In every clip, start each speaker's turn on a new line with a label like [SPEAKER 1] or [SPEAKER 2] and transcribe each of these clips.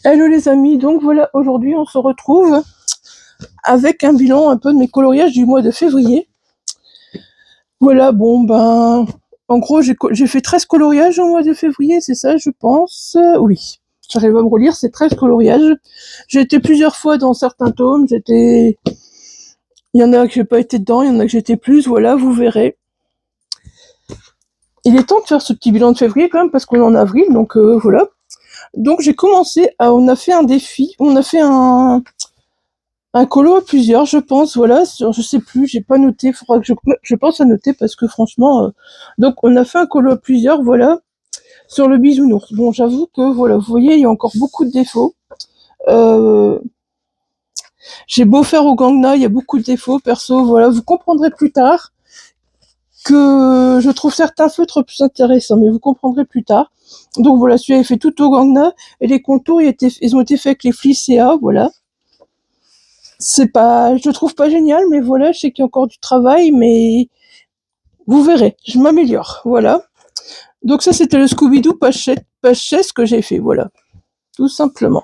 [SPEAKER 1] Hello les amis, donc voilà, aujourd'hui on se retrouve avec un bilan un peu de mes coloriages du mois de février. Voilà, bon ben, en gros j'ai fait 13 coloriages au mois de février, c'est ça je pense. Oui, j'arrive à me relire, c'est 13 coloriages. J'ai été plusieurs fois dans certains tomes, il y en a que j'ai pas été dedans, il y en a que j'étais plus, voilà, vous verrez. Il est temps de faire ce petit bilan de février quand même, parce qu'on est en avril, donc voilà. Donc j'ai commencé, on a fait un défi, on a fait un colo à plusieurs, je pense, voilà, je sais plus, j'ai pas noté, faudra que je pense à noter parce que franchement, donc on a fait un colo à plusieurs, voilà, sur le bisounours. Bon, j'avoue que voilà, vous voyez, il y a encore beaucoup de défauts. Euh, j'ai beau faire au Gangna, il y a beaucoup de défauts, perso, voilà, vous comprendrez plus tard que je trouve certains feutres plus intéressants, mais vous comprendrez plus tard. Donc voilà, celui-là est fait tout au Gangna, et les contours, ils ont été faits avec les flis CA, voilà. C'est pas, je le trouve pas génial, mais voilà, je sais qu'il y a encore du travail, mais vous verrez, je m'améliore, voilà. Donc ça, c'était le Scooby-Doo page 16 que j'ai fait, voilà, tout simplement.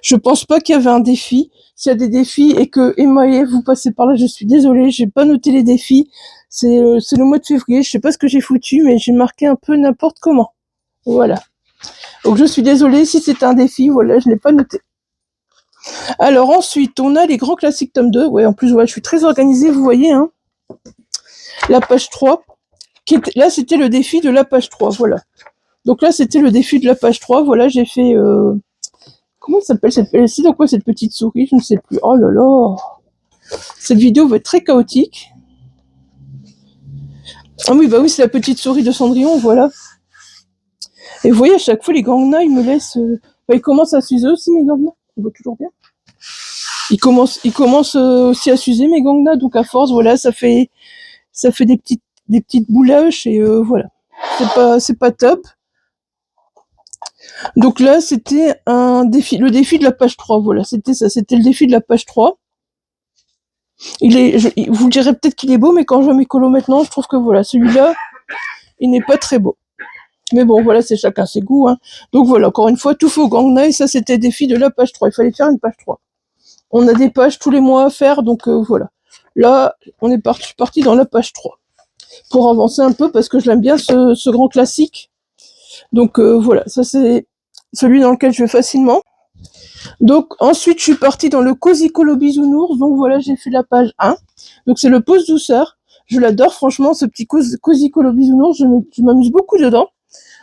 [SPEAKER 1] Je pense pas qu'il y avait un défi. S'il y a des défis et que Emma et Eve, vous passez par là, je suis désolée, j'ai pas noté les défis. C'est le mois de février, je sais pas ce que j'ai foutu, mais j'ai marqué un peu n'importe comment. Voilà. Donc je suis désolée si c'est un défi, voilà, je l'ai pas noté. Alors ensuite, on a les grands classiques tome 2. Ouais, en plus, ouais, je suis très organisée, vous voyez, hein. La page 3. Là, c'était le défi de la page 3, voilà. Donc là, c'était le défi de la page 3, voilà, j'ai fait... Comment ça s'appelle c'est dans quoi cette petite souris? Je ne sais plus. Oh là là. Cette vidéo va être très chaotique. Ah oui, bah oui, c'est la petite souris de Cendrillon, voilà. Et vous voyez, à chaque fois, les gangnams, ils me laissent... Bah, ils commencent à s'user aussi, mes gangnams. On voit toujours bien. Ils commencent aussi à s'user, mes gangnams, donc à force, voilà, ça fait des petites boulèches, et voilà. C'est pas top. Donc là, c'était un défi, le défi de la page 3, voilà, c'était ça, c'était le défi de la page 3. Vous direz peut-être qu'il est beau, mais quand je vois mes colos maintenant, je trouve que voilà, celui-là, il n'est pas très beau. Mais bon, voilà, c'est chacun ses goûts, hein. Donc voilà, encore une fois, tout faux Gangnam, ça c'était le défi de la page 3. Il fallait faire une page 3. On a des pages tous les mois à faire, donc voilà. Là, on est parti dans la page 3. Pour avancer un peu, parce que je l'aime bien, ce grand classique. Donc voilà, ça c'est celui dans lequel je vais facilement. Donc ensuite, je suis partie dans le Cozy Colo Bisounours. Donc voilà, j'ai fait la page 1. Donc c'est le pose douceur. Je l'adore, franchement, ce petit Cozy Colo Bisounours. Je m'amuse beaucoup dedans.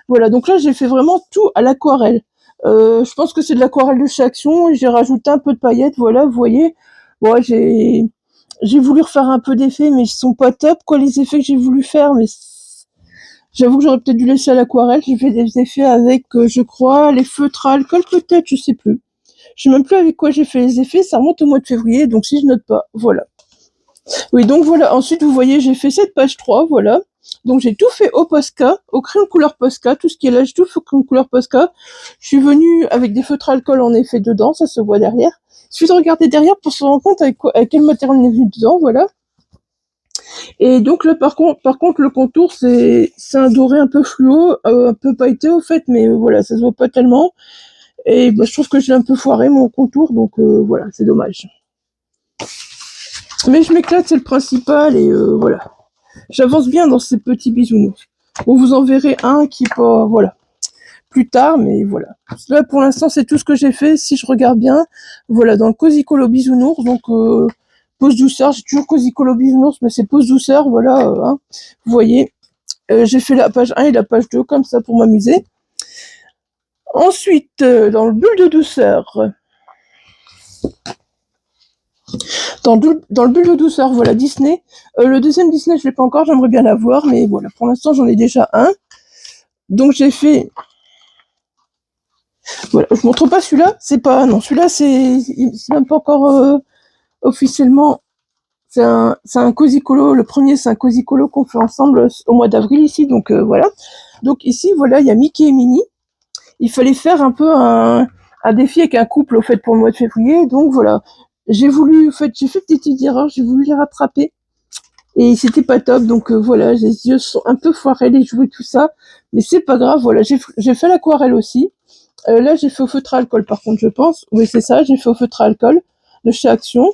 [SPEAKER 1] Voilà, donc là, j'ai fait vraiment tout à l'aquarelle. Je pense que c'est de l'aquarelle de chez Action. J'ai rajouté un peu de paillettes, voilà, vous voyez. Bon, j'ai voulu refaire un peu d'effets, mais ils sont pas top, quoi, les effets que j'ai voulu faire, mais j'avoue que j'aurais peut-être dû laisser à l'aquarelle. J'ai fait des effets avec, je crois, les feutres à alcool, peut-être, je sais plus. Je sais même plus avec quoi j'ai fait les effets, ça remonte au mois de février, donc si je note pas, voilà. Oui, donc voilà, ensuite, vous voyez, j'ai fait cette page 3, voilà. Donc j'ai tout fait au Posca, au crayon couleur Posca, tout ce qui est là, j'ai tout fait au crayon couleur Posca. Je suis venue avec des feutres à alcool en effet dedans, ça se voit derrière. Il suffit de regarder derrière pour se rendre compte avec quel matériel on est venu dedans, voilà. Et donc là, par contre, le contour, c'est un doré un peu fluo, un peu pailleté au fait, mais voilà, ça se voit pas tellement. Et bah, je trouve que j'ai un peu foiré mon contour, donc voilà, c'est dommage. Mais je m'éclate, c'est le principal, et voilà. J'avance bien dans ces petits bisounours. Bon, vous en verrez un qui est pas, voilà, plus tard, mais voilà. Là, pour l'instant, c'est tout ce que j'ai fait. Si je regarde bien, voilà, dans le Cozy Colo Bisounours, donc pose douceur, j'ai toujours Cozy Colo Bisounours, mais c'est pose douceur, voilà, hein, vous voyez. J'ai fait la page 1 et la page 2, comme ça, pour m'amuser. Ensuite, dans le bulle de douceur, dans le bulle de douceur, voilà, Disney. Le deuxième Disney, je l'ai pas encore, j'aimerais bien l'avoir, mais voilà, pour l'instant, j'en ai déjà un. Donc j'ai fait... Voilà, je montre pas celui-là, c'est pas... Non, celui-là, c'est même pas encore officiellement... C'est un Cozy Colo, le premier, c'est un Cozy Colo qu'on fait ensemble au mois d'avril ici, donc voilà. Donc ici, voilà, il y a Mickey et Minnie. Il fallait faire un peu un défi avec un couple, au fait, pour le mois de février, donc voilà. J'ai fait des petites erreurs, j'ai voulu les rattraper. Et c'était pas top, donc voilà, les yeux sont un peu foirés, les jouets, tout ça. Mais c'est pas grave, voilà, j'ai fait l'aquarelle aussi. Là, j'ai fait au feutre à alcool, par contre, je pense. Oui, c'est ça, j'ai fait au feutre à alcool de chez Action.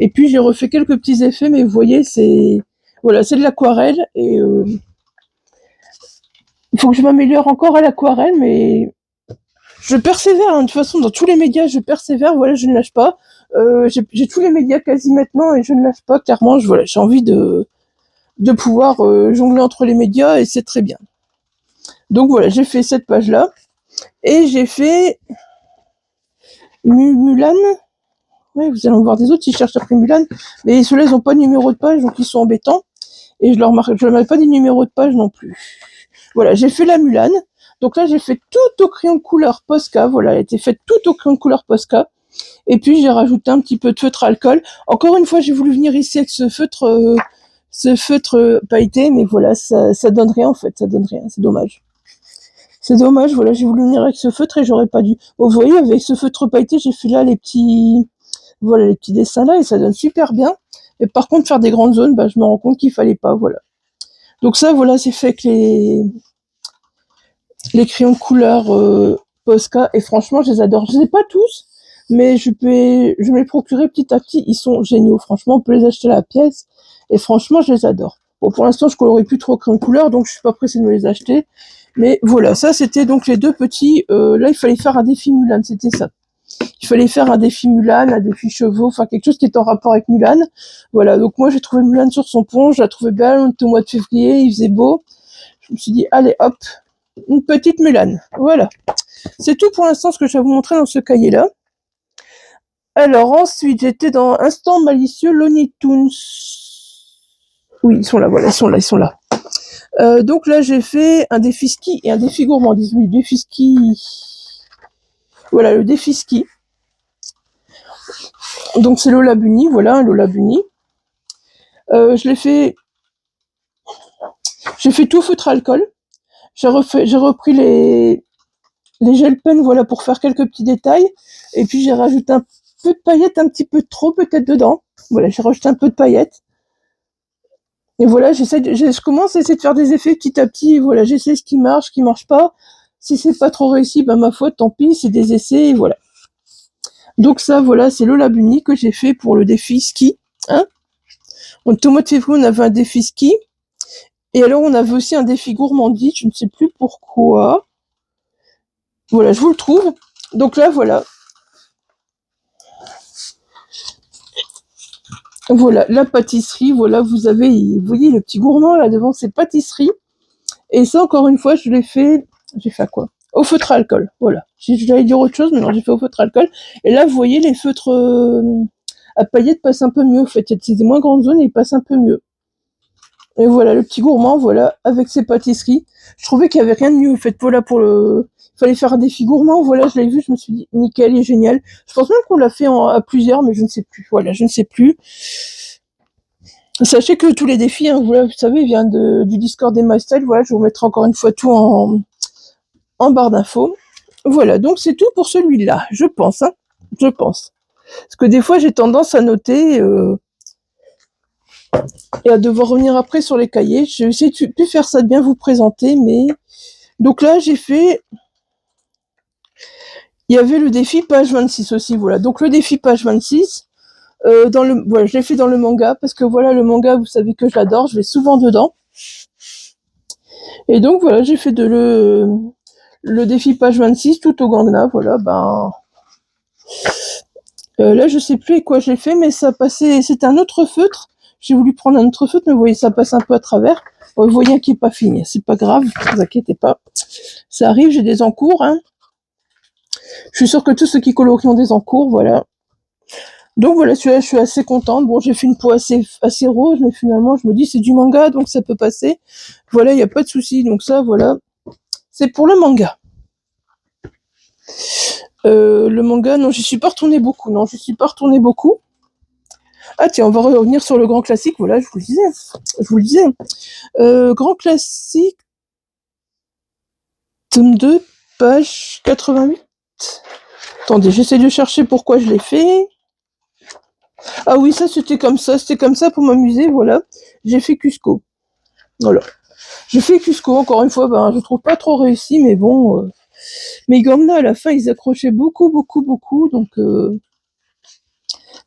[SPEAKER 1] Et puis, j'ai refait quelques petits effets, mais vous voyez, c'est... Voilà, c'est de l'aquarelle. Et il faut que je m'améliore encore à l'aquarelle, mais je persévère. Hein. De toute façon, dans tous les médias, je persévère. Voilà, je ne lâche pas. J'ai tous les médias quasi maintenant et je ne lâche pas. Clairement, voilà, j'ai envie de pouvoir jongler entre les médias et c'est très bien. Donc voilà, j'ai fait cette page-là. Et j'ai fait Mulan. Ouais, vous allez en voir des autres, ils cherchent après Mulan. Mais ceux-là, ils n'ont pas de numéro de page, donc ils sont embêtants. Et je leur mets pas des numéros de page non plus. Voilà, j'ai fait la Mulan. Donc là, j'ai fait tout au crayon de couleur Posca. Voilà, elle a été faite tout au crayon de couleur Posca. Et puis, j'ai rajouté un petit peu de feutre alcool. Encore une fois, j'ai voulu venir ici avec ce feutre pailleté, mais voilà, ça donne rien en fait, ça donne rien, c'est dommage. C'est dommage, voilà, j'ai voulu venir avec ce feutre et j'aurais pas dû. Bon, vous voyez, avec ce feutre pailleté, j'ai fait là les petits dessins là et ça donne super bien. Et par contre, faire des grandes zones, bah, je me rends compte qu'il fallait pas, voilà. Donc ça, voilà, c'est fait avec les crayons de couleur Posca et franchement, je les adore. Je les ai pas tous, mais je me les procurer petit à petit. Ils sont géniaux, franchement, on peut les acheter à la pièce et franchement, je les adore. Bon, pour l'instant, je colorie plus trop crayon de couleur, donc je suis pas pressée de me les acheter. Mais voilà, ça c'était donc les deux petits. Là, il fallait faire un défi Mulan, c'était ça. Il fallait faire un défi Mulan, un défi chevaux, enfin quelque chose qui est en rapport avec Mulan. Voilà, donc moi j'ai trouvé Mulan sur son pont, je la trouvais belle, on était au mois de février, il faisait beau. Je me suis dit, allez hop, une petite Mulan. Voilà. C'est tout pour l'instant ce que je vais vous montrer dans ce cahier-là. Alors ensuite, j'étais dans Instant Malicieux Looney Tunes. Oui, ils sont là, voilà, ils sont là. Donc là, j'ai fait un défi ski et un défi gourmandise. Oui, défi ski. Voilà, le défi ski. Donc c'est Lola Bunny, voilà, Lola Bunny. Je l'ai fait. J'ai fait tout feutre alcool. J'ai repris les gel pen, voilà, pour faire quelques petits détails. Et puis j'ai rajouté un peu de paillettes, un petit peu trop peut-être dedans. Voilà, j'ai rajouté un peu de paillettes. Et voilà, je commence à essayer de faire des effets petit à petit. Et voilà, j'essaie ce qui marche pas. Si c'est pas trop réussi, ben ma foi, tant pis, c'est des essais, et voilà. Donc ça, voilà, c'est Lola Bunny que j'ai fait pour le défi ski. Hein, au mois de février, on avait un défi ski. Et alors, on avait aussi un défi gourmandise, je ne sais plus pourquoi. Voilà, je vous le trouve. Donc là, voilà. Voilà, la pâtisserie, voilà, vous voyez le petit gourmand là devant, c'est pâtisserie. Et ça, encore une fois, j'ai fait à quoi? Au feutre à alcool, voilà. J'allais dire autre chose, mais non, j'ai fait au feutre à alcool. Et là, vous voyez, les feutres à paillettes passent un peu mieux, en fait. C'est des moins grandes zones et ils passent un peu mieux. Et voilà, le petit gourmand, voilà, avec ses pâtisseries. Je trouvais qu'il y avait rien de mieux, en fait. Voilà, il fallait faire un défi gourmand, voilà, je l'ai vu, je me suis dit, nickel, il est génial. Je pense même qu'on l'a fait à plusieurs, mais je ne sais plus. Voilà, je ne sais plus. Sachez que tous les défis, hein, vous savez, viennent du Discord des MyStyle. Voilà, je vous mettrai encore une fois tout en barre d'infos. Voilà, donc c'est tout pour celui-là, je pense. Hein, je pense. Parce que des fois, j'ai tendance à noter et à devoir revenir après sur les cahiers. Je vais essayer de plus faire ça de bien vous présenter, mais... Donc là, j'ai fait... Il y avait le défi page 26 aussi, voilà. Donc le défi page 26, voilà, je l'ai fait dans le manga, parce que voilà, le manga, vous savez que je l'adore, je vais souvent dedans. Et donc voilà, j'ai fait le défi page 26, tout au Gangnam, voilà, ben... là, je sais plus avec quoi j'ai fait, mais ça passait... C'était un autre feutre. J'ai voulu prendre un autre feutre, mais vous voyez, ça passe un peu à travers. Vous voyez qu'il n'est pas fini, c'est pas grave, ne vous inquiétez pas. Ça arrive, j'ai des encours, hein. Je suis sûre que tous ceux qui colorient ont des encours, voilà. Donc voilà, celui-là, je suis assez contente. Bon, j'ai fait une peau assez rose, mais finalement, je me dis, c'est du manga, donc ça peut passer. Voilà, il n'y a pas de souci. Donc ça, voilà, c'est pour le manga. Le manga, non, j'y suis pas retournée beaucoup. Non, je suis pas retournée beaucoup. Ah tiens, on va revenir sur le grand classique. Voilà, je vous le disais. Grand classique, tome 2, page 88. Attendez, j'essaie de chercher pourquoi je l'ai fait. Ah oui, ça c'était comme ça pour m'amuser, voilà. J'ai fait Cusco. Voilà. J'ai fait Cusco, encore une fois, ben je trouve pas trop réussi, mais bon, Mes Gangna, à la fin, ils accrochaient beaucoup, donc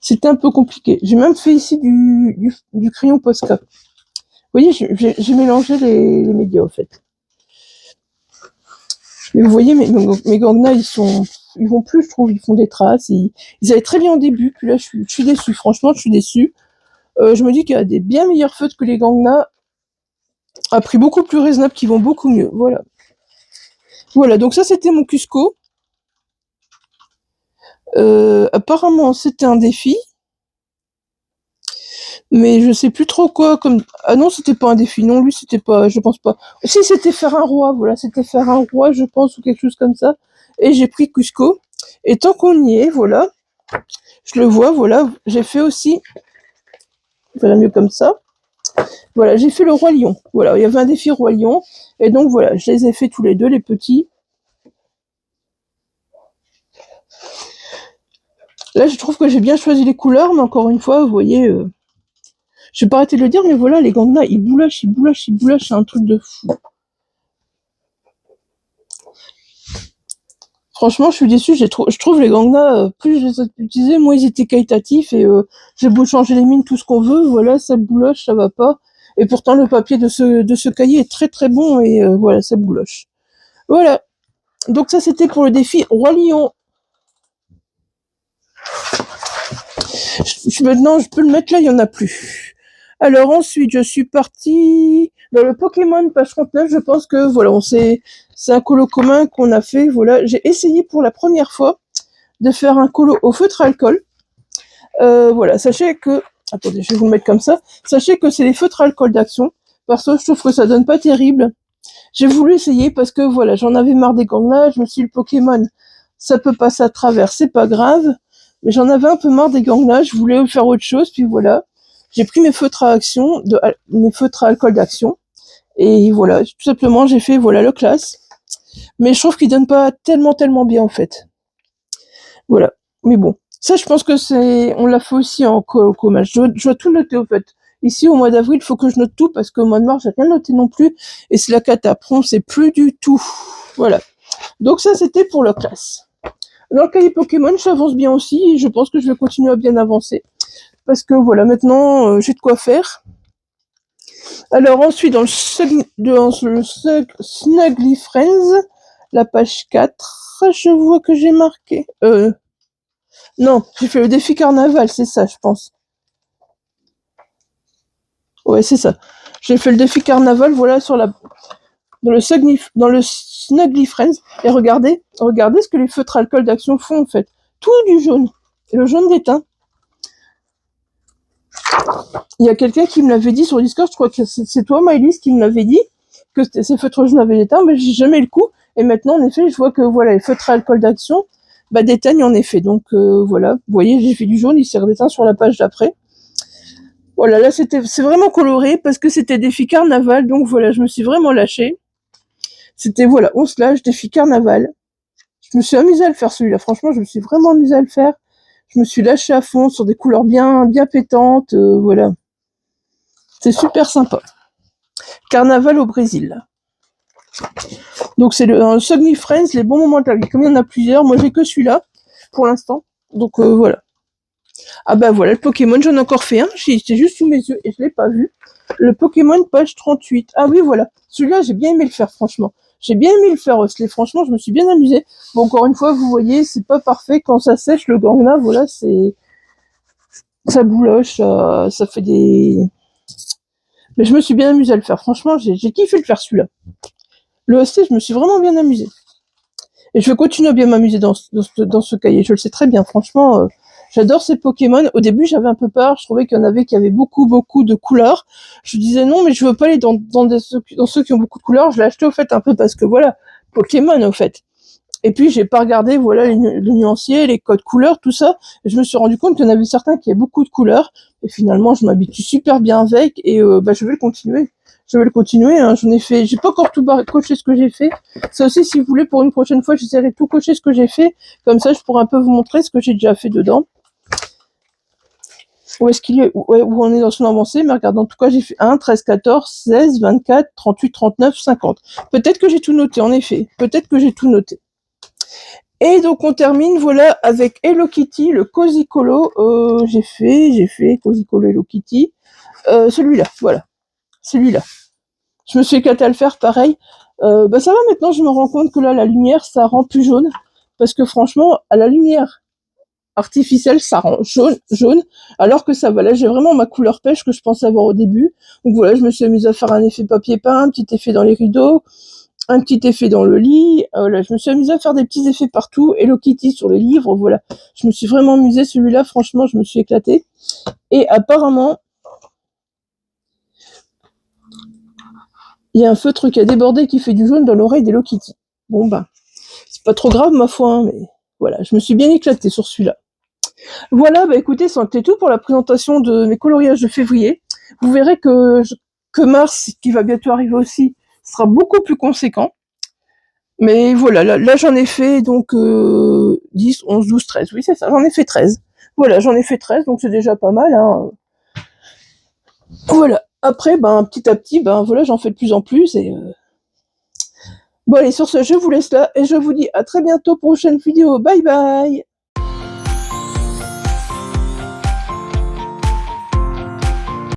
[SPEAKER 1] c'était un peu compliqué. J'ai même fait ici du crayon Posca. Vous voyez, j'ai mélangé les médias, en fait. Mais vous voyez, mes Gangna, ils vont plus, je trouve, ils font des traces. Ils allaient très bien au début, puis là, je suis déçue. Franchement, je suis déçue. Je me dis qu'il y a des bien meilleurs feutres que les Gangna, à prix beaucoup plus raisonnable, qui vont beaucoup mieux. Voilà. Voilà, donc ça, c'était mon Cusco. Apparemment, c'était un défi. Mais je sais plus trop quoi comme... Ah non, c'était pas un défi. Non, lui, c'était pas... Je pense pas. Si, c'était faire un roi. Voilà, c'était faire un roi, je pense, ou quelque chose comme ça. Et j'ai pris Cusco. Et tant qu'on y est, voilà. Je le vois, voilà. J'ai fait aussi... Voilà, mieux comme ça. Voilà, j'ai fait le roi lion. Voilà, il y avait un défi roi lion. Et donc, voilà, je les ai fait tous les deux, les petits. Là, je trouve que j'ai bien choisi les couleurs, mais encore une fois, vous voyez... Je vais pas arrêter de le dire, mais voilà, les Gangna, ils boulachent, c'est un truc de fou. Franchement, je suis déçue, je trouve les Gangna, plus je les ai utilisés, moins ils étaient qualitatifs, et j'ai beau changer les mines, tout ce qu'on veut, voilà, ça bouloche, ça va pas. Et pourtant, le papier de ce cahier est très très bon, et voilà, ça bouloche. Voilà, donc ça c'était pour le défi Roi Lion. Maintenant, je peux le mettre là, il y en a plus. Alors ensuite, je suis partie dans le Pokémon page 39. Je pense que voilà, c'est un colo commun qu'on a fait. Voilà, j'ai essayé pour la première fois de faire un colo au feutre à alcool. Voilà, sachez que, attendez, je vais vous le mettre comme ça. Sachez que c'est les feutres à alcool d'Action. Parce que je trouve que ça donne pas terrible. J'ai voulu essayer parce que voilà, j'en avais marre des gangnages. Je me suis dit, le Pokémon, ça peut passer à travers, c'est pas grave. Mais j'en avais un peu marre des gangnages. Je voulais faire autre chose. Puis voilà, j'ai pris mes feutres à action, mes feutres à alcool d'Action. Et voilà, tout simplement, j'ai fait voilà le classe. Mais je trouve qu'il donne pas tellement bien en fait. Voilà. Mais bon, ça, je pense que on l'a fait aussi en commun. Je dois tout noter, au fait. Ici, au mois d'avril, il faut que je note tout, parce qu'au mois de mars, j'ai rien noté non plus. Et c'est la cata. Après, on sait plus du tout. Voilà. Donc ça, c'était pour la classe. Dans le cahier Pokémon, j'avance bien aussi, et je pense que je vais continuer à bien avancer. Parce que voilà, maintenant, j'ai de quoi faire. Alors ensuite, dans le Snuggly Friends, la page 4, je vois que j'ai marqué... Non, j'ai fait le défi carnaval, c'est ça, je pense. Ouais, c'est ça. J'ai fait le défi carnaval, voilà, dans le Snuggly Friends. Et regardez ce que les feutres alcool d'Action font, en fait. Tout du jaune. Le jaune d'étain. Il y a quelqu'un qui me l'avait dit sur Discord, je crois que c'est toi, Maëlys, qui me l'avait dit, que ces feutres jaunes avaient d'étain, mais j'ai jamais eu le coup. Et maintenant, en effet, je vois que, voilà, les feutres alcool d'Action, bah, d'éteignent, en effet. Donc, voilà. Vous voyez, j'ai fait du jaune, il sert d'étain sur la page d'après. Voilà, là c'est vraiment coloré parce que c'était défi carnaval, donc voilà, je me suis vraiment lâchée. C'était voilà, on se lâche, défi carnaval. Je me suis amusée à le faire celui-là, franchement, je me suis vraiment amusée à le faire. Je me suis lâchée à fond sur des couleurs bien pétantes, voilà. C'est super sympa. Carnaval au Brésil. Donc c'est le Sogny Friends, les bons moments de la vie. Comme il y en a plusieurs, moi j'ai que celui-là pour l'instant. Donc voilà. Ah bah voilà, le Pokémon, j'en ai encore fait un, c'était juste sous mes yeux et je l'ai pas vu. Le Pokémon page 38. Ah oui, voilà. Celui-là, j'ai bien aimé le faire, franchement. J'ai bien aimé le faire, Osley. Franchement, je me suis bien amusée. Bon, encore une fois, vous voyez, c'est pas parfait. Quand ça sèche, le Gangna, voilà, ça bouloche, ça fait des... Mais je me suis bien amusée à le faire. Franchement, j'ai kiffé le faire, celui-là. Le Osley, je me suis vraiment bien amusée. Et je vais continuer à bien m'amuser dans ce cahier. Je le sais très bien. Franchement, j'adore ces Pokémon. Au début, j'avais un peu peur. Je trouvais qu'il y en avait qui avaient beaucoup de couleurs. Je disais non, mais je veux pas aller dans ceux qui ont beaucoup de couleurs. Je l'ai acheté au fait un peu parce que voilà, Pokémon au fait. Et puis j'ai pas regardé voilà les nuanciers, les codes couleurs, tout ça. Et je me suis rendu compte qu'il y en avait certains qui avaient beaucoup de couleurs. Et finalement, je m'habitue super bien avec. Et bah je vais le continuer. Je vais le continuer. Hein. J'ai pas encore tout coché ce que j'ai fait. Ça aussi, si vous voulez, pour une prochaine fois, j'essaierai de tout cocher ce que j'ai fait. Comme ça, je pourrai un peu vous montrer ce que j'ai déjà fait dedans. Où est-ce qu'il est, où on est dans son avancée, mais regarde, en tout cas, j'ai fait 1, 13, 14, 16, 24, 38, 39, 50. Peut-être que j'ai tout noté, en effet. Peut-être que j'ai tout noté. Et donc, on termine, voilà, avec Hello Kitty, le Cozy Colo. J'ai fait Cozy Colo Hello Kitty. Celui-là, voilà. Celui-là. Je me suis éclatée à le faire, pareil. Bah, ça va maintenant, je me rends compte que là, la lumière, ça rend plus jaune. Parce que franchement, à la lumière artificielle, ça rend jaune, alors que ça va. Là, j'ai vraiment ma couleur pêche que je pensais avoir au début. Donc voilà, je me suis amusée à faire un effet papier peint, un petit effet dans les rideaux, un petit effet dans le lit. Voilà, je me suis amusée à faire des petits effets partout. Hello Kitty sur les livres, voilà. Je me suis vraiment amusée. Celui-là, franchement, je me suis éclatée. Et apparemment, il y a un feutre qui a débordé qui fait du jaune dans l'oreille d'Hello Kitty. Bon, bah, c'est pas trop grave, ma foi, hein, mais voilà, je me suis bien éclatée sur celui-là. Voilà, bah écoutez, c'était tout pour la présentation de mes coloriages de février. Vous verrez que mars, qui va bientôt arriver aussi, sera beaucoup plus conséquent. Mais voilà, là j'en ai fait donc 10, 11, 12, 13. Oui, c'est ça, j'en ai fait 13. Voilà, j'en ai fait 13, donc c'est déjà pas mal. Hein. Voilà. Après, ben, petit à petit, ben voilà, j'en fais de plus en plus. Et bon, allez, sur ce, je vous laisse là et je vous dis à très bientôt pour une prochaine vidéo. Bye bye.